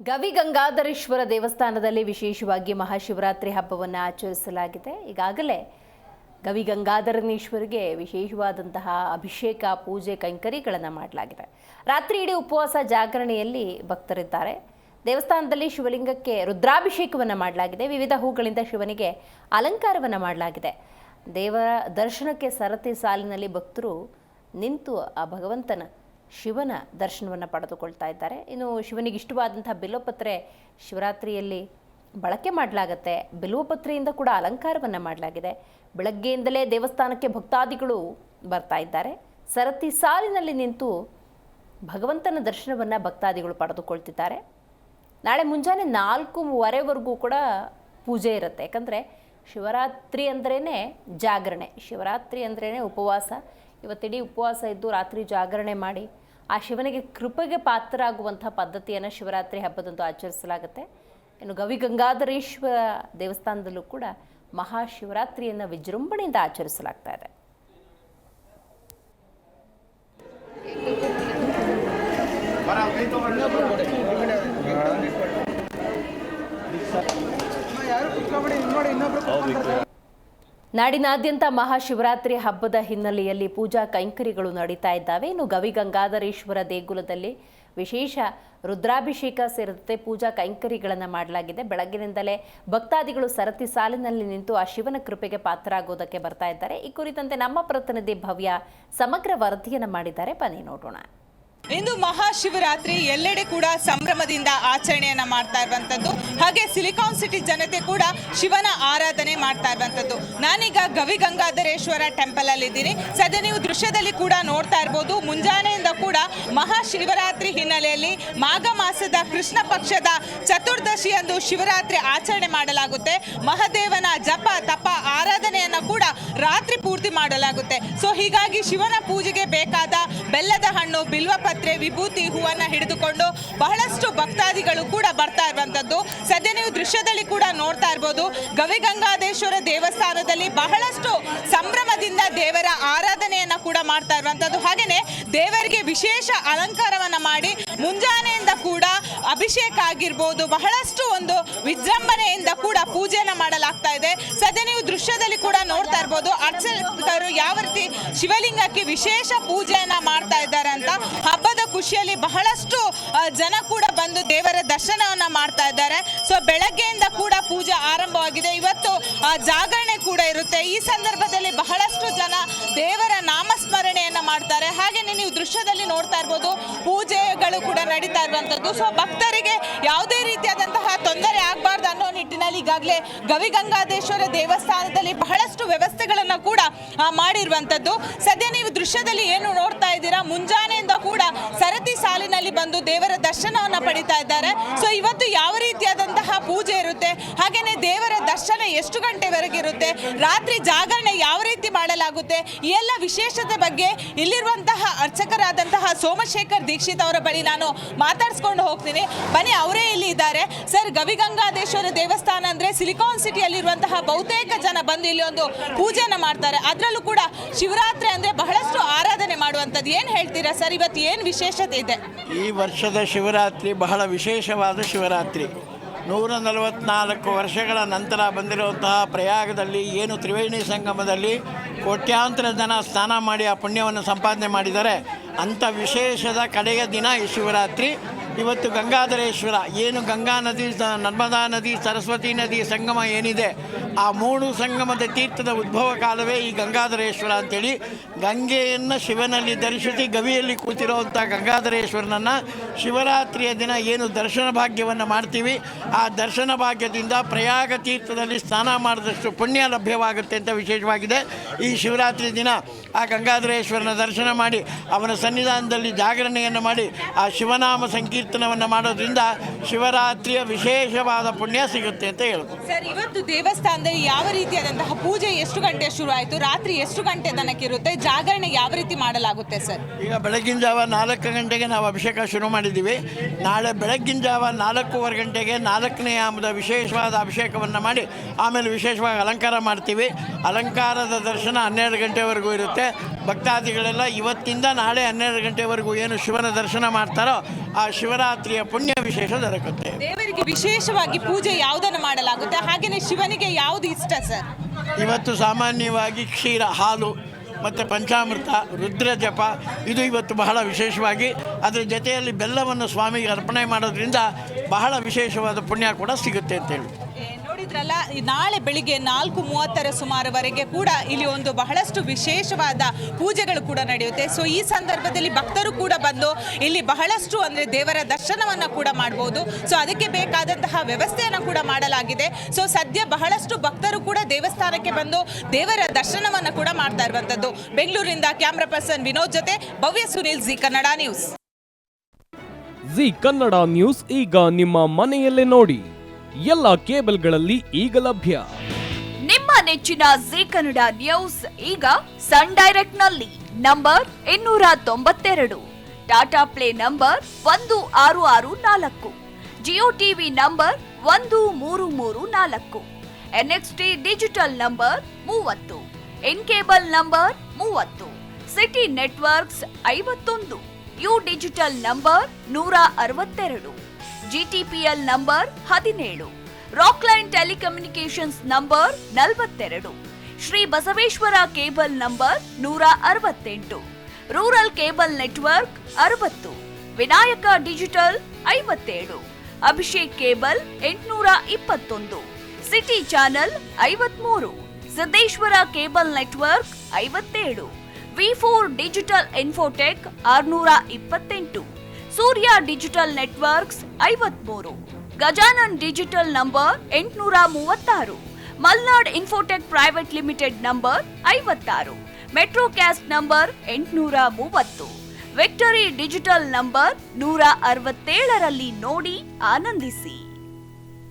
ಗವಿಗಂಗಾಧರೇಶ್ವರ ದೇವಸ್ಥಾನದಲ್ಲಿ ವಿಶೇಷವಾಗಿ ಮಹಾಶಿವರಾತ್ರಿ ಹಬ್ಬವನ್ನು ಆಚರಿಸಲಾಗಿದೆ. ಈಗಾಗಲೇ ಗವಿಗಂಗಾಧರೇಶ್ವರಿಗೆ ವಿಶೇಷವಾದಂತಹ ಅಭಿಷೇಕ, ಪೂಜೆ, ಕೈಂಕರ್ಯಗಳನ್ನು ಮಾಡಲಾಗಿದೆ. ರಾತ್ರಿ ಇಡೀ ಉಪವಾಸ ಜಾಗರಣೆಯಲ್ಲಿ ಭಕ್ತರಿದ್ದಾರೆ. ದೇವಸ್ಥಾನದಲ್ಲಿ ಶಿವಲಿಂಗಕ್ಕೆ ರುದ್ರಾಭಿಷೇಕವನ್ನು ಮಾಡಲಾಗಿದೆ. ವಿವಿಧ ಹೂಗಳಿಂದ ಶಿವನಿಗೆ ಅಲಂಕಾರವನ್ನು ಮಾಡಲಾಗಿದೆ. ದೇವರ ದರ್ಶನಕ್ಕೆ ಸರತಿ ಸಾಲಿನಲ್ಲಿ ಭಕ್ತರು ನಿಂತು ಆ ಭಗವಂತನ ಶಿವನ ದರ್ಶನವನ್ನು ಪಡೆದುಕೊಳ್ತಾ ಇದ್ದಾರೆ. ಇನ್ನು ಶಿವನಿಗೆ ಇಷ್ಟವಾದಂಥ ಬಿಲ್ವಪತ್ರೆ ಶಿವರಾತ್ರಿಯಲ್ಲಿ ಬಳಕೆ ಮಾಡಲಾಗತ್ತೆ. ಬಿಲ್ವಪತ್ರೆಯಿಂದ ಕೂಡ ಅಲಂಕಾರವನ್ನು ಮಾಡಲಾಗಿದೆ. ಬೆಳಗ್ಗೆಯಿಂದಲೇ ದೇವಸ್ಥಾನಕ್ಕೆ ಭಕ್ತಾದಿಗಳು ಬರ್ತಾ ಇದ್ದಾರೆ. ಸರತಿ ಸಾಲಿನಲ್ಲಿ ನಿಂತು ಭಗವಂತನ ದರ್ಶನವನ್ನು ಭಕ್ತಾದಿಗಳು ಪಡೆದುಕೊಳ್ತಿದ್ದಾರೆ. ನಾಳೆ ಮುಂಜಾನೆ 4:15ವರೆಗೂ ಕೂಡ ಪೂಜೆ ಇರುತ್ತೆ. ಯಾಕಂದರೆ ಶಿವರಾತ್ರಿ ಅಂದ್ರೇ ಜಾಗರಣೆ, ಶಿವರಾತ್ರಿ ಅಂದ್ರೇ ಉಪವಾಸ. ಇವತ್ತಿಡೀ ಉಪವಾಸ ಇದ್ದು ರಾತ್ರಿ ಜಾಗರಣೆ ಮಾಡಿ ಆ ಶಿವನಿಗೆ ಕೃಪೆಗೆ ಪಾತ್ರರಾಗುವಂಥ ಪದ್ಧತಿಯನ್ನು ಶಿವರಾತ್ರಿ ಹಬ್ಬದಂದು ಆಚರಿಸಲಾಗುತ್ತೆ. ಇನ್ನು ಗವಿಗಂಗಾಧರೇಶ್ವರ ದೇವಸ್ಥಾನದಲ್ಲೂ ಕೂಡ ಮಹಾಶಿವರಾತ್ರಿಯನ್ನು ವಿಜೃಂಭಣೆಯಿಂದ ಆಚರಿಸಲಾಗ್ತಾ ಇದೆ. ನಾಡಿನಾದ್ಯಂತ ಮಹಾಶಿವರಾತ್ರಿ ಹಬ್ಬದ ಹಿನ್ನೆಲೆಯಲ್ಲಿ ಪೂಜಾ ಕೈಂಕರ್ಯಗಳು ನಡೀತಾ ಇದ್ದಾವೆ. ಇನ್ನು ಗವಿಗಂಗಾಧರೇಶ್ವರ ದೇಗುಲದಲ್ಲಿ ವಿಶೇಷ ರುದ್ರಾಭಿಷೇಕ ಸೇರಿದಂತೆ ಪೂಜಾ ಕೈಂಕರ್ಯಗಳನ್ನು ಮಾಡಲಾಗಿದೆ. ಬೆಳಗ್ಗಿನಿಂದಲೇ ಭಕ್ತಾದಿಗಳು ಸರತಿ ಸಾಲಿನಲ್ಲಿ ನಿಂತು ಆ ಶಿವನ ಕೃಪೆಗೆ ಪಾತ್ರರಾಗೋದಕ್ಕೆ ಬರ್ತಾ ಇದ್ದಾರೆ. ಈ ಕುರಿತಂತೆ ನಮ್ಮ ಪ್ರತಿನಿಧಿ ಭವ್ಯ ಸಮಗ್ರ ವರದಿಯನ್ನು ಮಾಡಿದ್ದಾರೆ. ಬನ್ನಿ ನೋಡೋಣ. ಇಂದು ಮಹಾಶಿವರಾತ್ರಿ ಎಲ್ಲೆಡೆ ಕೂಡ ಸಂಭ್ರಮದಿಂದ ಆಚರಣೆಯನ್ನ ಮಾಡ್ತಾ ಇರುವಂತದ್ದು. ಹಾಗೆ ಸಿಲಿಕಾನ್ ಸಿಟಿ ಜನತೆ ಕೂಡ ಶಿವನ ಆರಾಧನೆ ಮಾಡ್ತಾ ಇರುವಂತದ್ದು. ನಾನೀಗ ಗವಿಗಂಗಾಧರೇಶ್ವರ ಟೆಂಪಲ್ ಅಲ್ಲಿ ಇದ್ದೀನಿ. ಸದ್ಯ ನೀವು ದೃಶ್ಯದಲ್ಲಿ ಕೂಡ ನೋಡ್ತಾ ಇರಬಹುದು. ಮುಂಜಾನೆಯಿಂದ ಕೂಡ ಮಹಾಶಿವರಾತ್ರಿ ಹಿನ್ನೆಲೆಯಲ್ಲಿ ಮಾಘ ಮಾಸದ ಕೃಷ್ಣ ಪಕ್ಷದ ಚತುರ್ದಶಿಯಂದು ಶಿವರಾತ್ರಿ ಆಚರಣೆ ಮಾಡಲಾಗುತ್ತೆ. ಮಹಾದೇವನ ಜಪ ತಪ ಆರಾಧನೆಯನ್ನ ಕೂಡ ರಾತ್ರಿ ಪೂರ್ತಿ ಮಾಡಲಾಗುತ್ತೆ. ಸೊ ಹೀಗಾಗಿ ಶಿವನ ಪೂಜೆಗೆ ಬೇಕಾದ ಬೆಲ್ಲದ ಹಣ್ಣು, ಬಿಲ್ವಪತ್ರೆ, ವಿಭೂತಿ ಹೂವನ್ನ ಹಿಡಿದುಕೊಂಡು ಬಹಳಷ್ಟು ಭಕ್ತಾದಿಗಳು ಕೂಡ ಬರ್ತಾ ಇರುವಂತದ್ದು. ಸದ್ಯ ನೀವು ದೃಶ್ಯದಲ್ಲಿ ಕೂಡ ನೋಡ್ತಾ ಇರಬಹುದು. ಗವಿಗಂಗಾಧರೇಶ್ವರ ದೇವಸ್ಥಾನದಲ್ಲಿ ಬಹಳಷ್ಟು ಸಂಭ್ರಮದಿಂದ ದೇವರ ಆರಾಧನೆಯನ್ನ ಕೂಡ ಮಾಡ್ತಾ ಇರುವಂತದ್ದು. ಹಾಗೇನೆ ದೇವರಿಗೆ ವಿಶೇಷ ಅಲಂಕಾರವನ್ನ ಮಾಡಿ ಮುಂಜಾನೆಯಿಂದ ಕೂಡ ಅಭಿಷೇಕ ಆಗಿರ್ಬೋದು, ಬಹಳಷ್ಟು ಒಂದು ವಿಜೃಂಭಣೆಯಿಂದ ಕೂಡ ಪೂಜೆಯನ್ನ ಮಾಡಲಾಗ್ತಾ ಇದೆ. ಸದ್ಯ ನೀವು ದೃಶ್ಯದಲ್ಲಿ ಕೂಡ ನೋಡ್ತಾ ಇರಬಹುದು. ಅರ್ಚಕರು ಯಾವ ರೀತಿ ಶಿವಲಿಂಗಕ್ಕೆ ವಿಶೇಷ ಪೂಜೆಯನ್ನ ಮಾಡ್ತಾ ಇದ್ದಾರೆ ಅಂತ. ಹಬ್ಬದ ಖುಷಿಯಲ್ಲಿ ಬಹಳಷ್ಟು ಜನ ಕೂಡ ಬಂದು ದೇವರ ದರ್ಶನವನ್ನ ಮಾಡ್ತಾ ಇದ್ದಾರೆ. ಸೊ ಬೆಳಗ್ಗೆಯಿಂದ ಕೂಡ ಪೂಜೆ ಆರಂಭವಾಗಿದೆ. ಇವತ್ತು ಜಾಗರಣೆ ಕೂಡ ಇರುತ್ತೆ. ಈ ಸಂದರ್ಭದಲ್ಲಿ ಬಹಳಷ್ಟು ಜನ ದೇವರ ನಾಮಸ್ಮರಣೆಯನ್ನ ಮಾಡ್ತಾರೆ. ಹಾಗೇನೆ ನೀವು ದೃಶ್ಯದಲ್ಲಿ ನೋಡ್ತಾ ಇರ್ಬೋದು, ಪೂಜೆಗಳು ಕೂಡ ನಡೀತಾ ಇರುವಂತದ್ದು. ಸೊ ಭಕ್ತರಿಗೆ ಯಾವುದೇ ರೀತಿಯಾದಂತಹ ತೊಂದರೆ ಆಗಬಾರ್ದು ಅನ್ನೋ ನಿಟ್ಟಿನಲ್ಲಿ ಈಗಾಗಲೇ ಗವಿಗಂಗಾಧರೇಶ್ವರ ದೇವಸ್ಥಾನದಲ್ಲಿ ಬಹಳಷ್ಟು ವ್ಯವಸ್ಥೆಗಳನ್ನ ಕೂಡ ಮಾಡಿರುವಂತದ್ದು. ಸದ್ಯ ನೀವು ದೃಶ್ಯದಲ್ಲಿ ಏನು ನೋಡ್ತಾ ಇದ್ದೀರಾ, ಮುಂಜಾನೆಯಿಂದ ಕೂಡ ಸರತಿ ಸಾಲಿನಲ್ಲಿ ಬಂದು ದೇವರ ದರ್ಶನವನ್ನ ಪಡಿತಾ ಇದ್ದಾರೆ. ಸೊ ಇವತ್ತು ಯಾವ ರೀತಿಯಾದಂತಹ ಪೂಜೆ ಇರುತ್ತೆ, ಹಾಗೇನೆ ದೇವರ ದರ್ಶನ ಎಷ್ಟು ಗಂಟೆವರೆಗೆ ಇರುತ್ತೆ, ರಾತ್ರಿ ಜಾಗರಣೆ ಯಾವ ರೀತಿ ಮಾಡಲಾಗುತ್ತೆ, ಈ ಎಲ್ಲ ವಿಶೇಷತೆ ಬಗ್ಗೆ ಇಲ್ಲಿರುವಂತಹ ಅರ್ಚಕರಾದಂತಹ ಸೋಮಶೇಖರ್ ದೀಕ್ಷಿತ್ ಅವರ ಬಳಿ ನಾನು ಮಾತಾಡ್ಸ್ಕೊಂಡು ಹೋಗ್ತೀನಿ. ಬನ್ನಿ, ಅವರೇ ಇಲ್ಲಿ ಇದ್ದಾರೆ. ಸರ್, ಗವಿಗಂಗಾಧರೇಶ್ವರ ದೇವಸ್ಥಾನ ಅಂದ್ರೆ ಸಿಲಿಕಾನ್ ಸಿಟಿಯಲ್ಲಿರುವಂತಹ ಬಹುತೇಕ ಜನ ಬಂದು ಇಲ್ಲಿ ಒಂದು ಪೂಜೆಯನ್ನ ಮಾಡ್ತಾರೆ. ಅದರಲ್ಲೂ ಕೂಡ ಶಿವರಾತ್ರಿ ಅಂದ್ರೆ ಬಹಳಷ್ಟು ಆರಾಧನೆ ಮಾಡುವಂಥದ್ದು. ಏನು ಹೇಳ್ತೀರಾ ಸರ್, ಇವತ್ತು ಏನು ವಿಶೇಷತೆ ಇದೆ? ಈ ವರ್ಷದ ಶಿವರಾತ್ರಿ ಬಹಳ ವಿಶೇಷವಾದ ಶಿವರಾತ್ರಿ. 144 ವರ್ಷಗಳ ನಂತರ ಬಂದಿರುವಂತಹ ಪ್ರಯಾಗದಲ್ಲಿ ಏನು ತ್ರಿವೇಣಿ ಸಂಗಮದಲ್ಲಿ ಕೋಟ್ಯಾಂತರ ಜನ ಸ್ನಾನ ಮಾಡಿ ಆ ಪುಣ್ಯವನ್ನು ಸಂಪಾದನೆ ಮಾಡಿದ್ದಾರೆ. ಅಂಥ ವಿಶೇಷದ ಕಡೆಯ ದಿನ ಈ ಶಿವರಾತ್ರಿ. ಇವತ್ತು ಗಂಗಾಧರೇಶ್ವರ ಏನು ಗಂಗಾ ನದಿ, ನರ್ಮದಾ ನದಿ, ಸರಸ್ವತಿ ನದಿ ಸಂಗಮ ಏನಿದೆ, ಆ 3 ಸಂಗಮದ ತೀರ್ಥದ ಉದ್ಭವ ಕಾಲವೇ ಈ ಗಂಗಾಧರೇಶ್ವರ ಅಂತೇಳಿ. ಗಂಗೆಯನ್ನು ಶಿವನಲ್ಲಿ ದರ್ಶಿಸಿ ಗವಿಯಲ್ಲಿ ಕೂತಿರುವಂಥ ಗಂಗಾಧರೇಶ್ವರನನ್ನು ಶಿವರಾತ್ರಿಯ ದಿನ ಏನು ದರ್ಶನ ಭಾಗ್ಯವನ್ನು ಮಾಡ್ತೀವಿ, ಆ ದರ್ಶನ ಭಾಗ್ಯದಿಂದ ಪ್ರಯಾಗ ತೀರ್ಥದಲ್ಲಿ ಸ್ನಾನ ಮಾಡಿದಷ್ಟು ಪುಣ್ಯ ಲಭ್ಯವಾಗುತ್ತೆ ಅಂತ ವಿಶೇಷವಾಗಿದೆ. ಈ ಶಿವರಾತ್ರಿ ದಿನ ಆ ಗಂಗಾಧರೇಶ್ವರನ ದರ್ಶನ ಮಾಡಿ ಅವನ ಸನ್ನಿಧಾನದಲ್ಲಿ ಜಾಗರಣೆಯನ್ನು ಮಾಡಿ ಆ ಶಿವನಾಮ ಸಂಕೀರ್ತನವನ್ನು ಮಾಡೋದ್ರಿಂದ ಶಿವರಾತ್ರಿಯ ವಿಶೇಷವಾದ ಪುಣ್ಯ ಸಿಗುತ್ತೆ ಅಂತ ಹೇಳ್ಬೋದು. ಸರ್, ಇವತ್ತು ದೇವಸ್ಥಾನದಲ್ಲಿ ಯಾವ ರೀತಿಯಾದಂತಹ ಪೂಜೆ ಎಷ್ಟು ಗಂಟೆ ಶುರು ಆಯಿತು, ರಾತ್ರಿ ಎಷ್ಟು ಗಂಟೆ ತನಕ ಇರುತ್ತೆ, ಜಾಗರಣೆ ಯಾವ ರೀತಿ ಮಾಡಲಾಗುತ್ತೆ ಸರ್? ಈಗ ಬೆಳಗಿನ ಜಾವ 4 ಗಂಟೆಗೆ ನಾವು ಅಭಿಷೇಕ ಶುರು ಮಾಡಿದ್ದೀವಿ. ನಾಳೆ ಬೆಳಗ್ಗಿನ ಜಾವ 4:15 ಗಂಟೆಗೆ 4ನೇ ಯಾಮದ ವಿಶೇಷವಾದ ಅಭಿಷೇಕವನ್ನು ಮಾಡಿ ಆಮೇಲೆ ವಿಶೇಷವಾಗಿ ಅಲಂಕಾರ ಮಾಡ್ತೀವಿ. ಅಲಂಕಾರದ ದರ್ಶನ 12 ಗಂಟೆವರೆಗೂ ಇರುತ್ತೆ. ಭಕ್ತಾದಿಗಳೆಲ್ಲ ಇವತ್ತಿಂದ ನಾಳೆ 12 ಗಂಟೆವರೆಗೂ ಏನು ಶಿವನ ದರ್ಶನ ಮಾಡ್ತಾರೋ ಆ ಶಿವರಾತ್ರಿಯ ಪುಣ್ಯ ವಿಶೇಷ ದೊರಕುತ್ತೆ. ದೇವರಿಗೆ ವಿಶೇಷವಾಗಿ ಪೂಜೆ ಯಾವುದನ್ನು ಮಾಡಲಾಗುತ್ತೆ, ಹಾಗೆಯೇ ಶಿವನಿಗೆ ಯಾವುದು ಇಷ್ಟ ಸರ್? ಇವತ್ತು ಸಾಮಾನ್ಯವಾಗಿ ಕ್ಷೀರ, ಹಾಲು ಮತ್ತು ಪಂಚಾಮೃತ, ರುದ್ರ ಜಪ ಇದು ಇವತ್ತು ಬಹಳ ವಿಶೇಷವಾಗಿ, ಅದರ ಜೊತೆಯಲ್ಲಿ ಬೆಲ್ಲವನ್ನು ಸ್ವಾಮಿಗೆ ಅರ್ಪಣೆ ಮಾಡೋದ್ರಿಂದ ಬಹಳ ವಿಶೇಷವಾದ ಪುಣ್ಯ ಕೂಡ ಸಿಗುತ್ತೆ ಅಂತೇಳಿ. ನೋಡಿದ್ರಲ್ಲ, ನಾಳೆ ಬೆಳಿಗ್ಗೆ 4:30 ಸುಮಾರುವರೆಗೆ ಕೂಡ ಇಲ್ಲಿ ಒಂದು ಬಹಳಷ್ಟು ವಿಶೇಷವಾದ ಪೂಜೆಗಳು ಕೂಡ ನಡೆಯುತ್ತೆ. ಸೊ ಈ ಸಂದರ್ಭದಲ್ಲಿ ಭಕ್ತರು ಕೂಡ ಬಂದು ಇಲ್ಲಿ ಬಹಳಷ್ಟು ಅಂದರೆ ದೇವರ ದರ್ಶನವನ್ನು ಕೂಡ ಮಾಡ್ಬೋದು. ಸೊ ಅದಕ್ಕೆ ಬೇಕಾದಂತಹ ವ್ಯವಸ್ಥೆಯನ್ನು ಕೂಡ ಮಾಡಲಾಗಿದೆ. ಸೊ ಸದ್ಯ ಬಹಳಷ್ಟು ಭಕ್ತರು ಕೂಡ ದೇವಸ್ಥಾನಕ್ಕೆ ಬಂದು ದೇವರ ದರ್ಶನವನ್ನು ಕೂಡ ಮಾಡ್ತಾ ಇರುವಂಥದ್ದು. ಬೆಂಗಳೂರಿನಿಂದ ಕ್ಯಾಮ್ರಾ ಪರ್ಸನ್ ವಿನೋದ್ ಜೊತೆ Bhavya Sunil, Zee Kannada news. Zee Kannada news ಈಗ ನಿಮ್ಮ ಮನೆಯಲ್ಲೇ ನೋಡಿ, ಎಲ್ಲ ಕೇಬಲ್ಗಳಲ್ಲಿ ಈಗ ಲಭ್ಯ. ನಿಮ್ಮ ನೆಚ್ಚಿನ ಜಿ ಕನ್ನಡ ನ್ಯೂಸ್ ಈಗ ಸನ್ ಡೈರೆಕ್ಟ್ ನಲ್ಲಿ number 292, Tata play number 1664, Jio TV number 1334, NXT digital number 30, in cable number 30, city networks 51, U digital number 162, GTPL number 17, Rockline telecommunications number 42, Shri Basaveshwara cable number 168, rural cable network 60, Vinayaka digital 57, Abhishek cable 821, city channel 53, Siddeshwara cable network 57, V4 digital Infotech 628, Surya digital networks 53, Gajanan digital number 836, Malnad infotech private limited number 56, metrocast number 830, victory digital number 167ರಲ್ಲಿ ನೋಡಿ ಆನಂದಿಸಿ.